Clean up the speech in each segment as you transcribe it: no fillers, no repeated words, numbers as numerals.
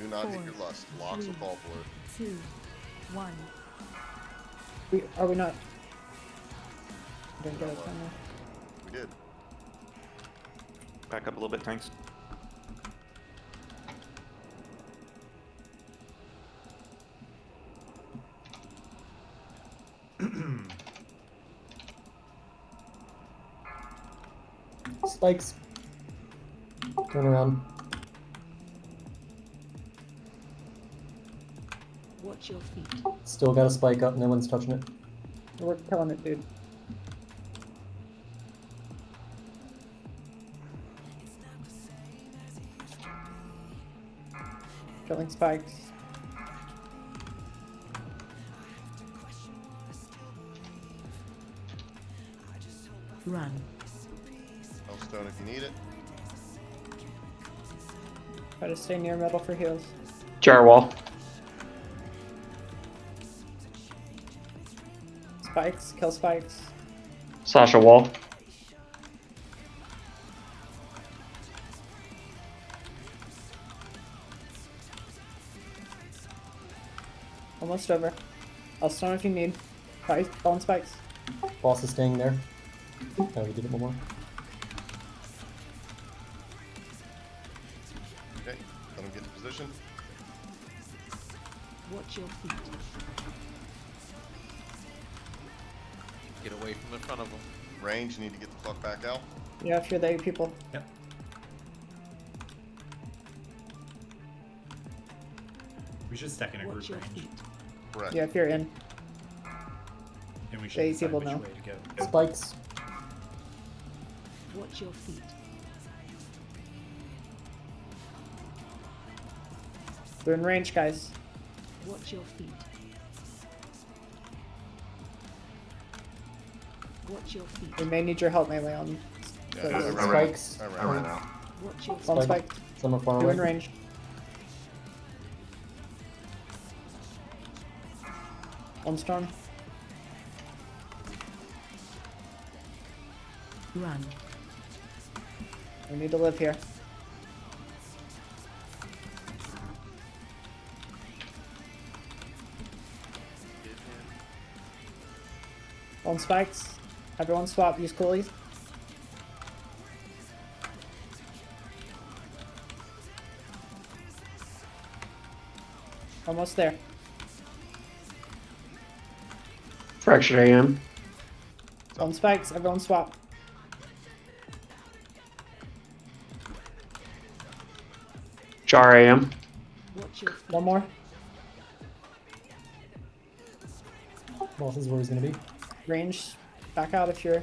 Do not hit your lust. Locks will call for it. 2, 1. Are we not? Didn't get it from there. We did. Back up a little bit, thanks. Spikes. Turn around. Watch your feet. Still got a spike up, no one's touching it. We're killing it, dude. Killing spikes. Run. Hellstone if you need it. Try to stay near metal for heals. Jar wall. Spikes, kill spikes. Sasha wall. Almost over. I'll stone if you need. Spikes, bone spikes. Boss is staying there. Oh, we did it one more. Okay, let him get to position. Watch your feet. Get away from in front of them. Range, you need to get the fuck back out. Yeah, if you're the people. Yep. We should stack in a Watch group your range. feet. Correct. Yeah, if you're in. And we Yeah, should you decide people which know. way to go. Spikes. Watch your feet. They're in range, guys. Watch your feet. Watch your feet. We may need your help melee on. Yeah, the- I ran Spikes. out. I ran out. Watch your Bone feet. spike. Some are far You're in away. range. One storm. Run. We need to live here. One spikes. Everyone swap. Use coolies. Almost there. Fractured AM. One spikes. Everyone swap. Jar AM. Watch your feet. One more. Boss is where he's gonna be. Range. Back out if you're.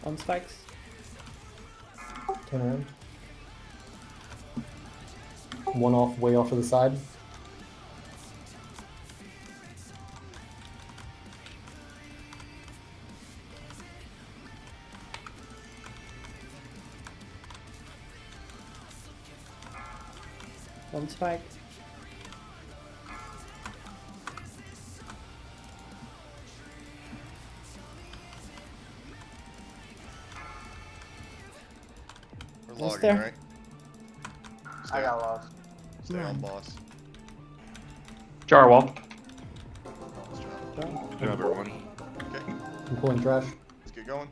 One spikes. Turn around. One off, way off to the side. One spike. We're Almost logging, there. right? I got lost. Stay on, Run. boss. Jar wall. Let's try. Good job, everyone. Okay, I'm pulling trash. let's get going.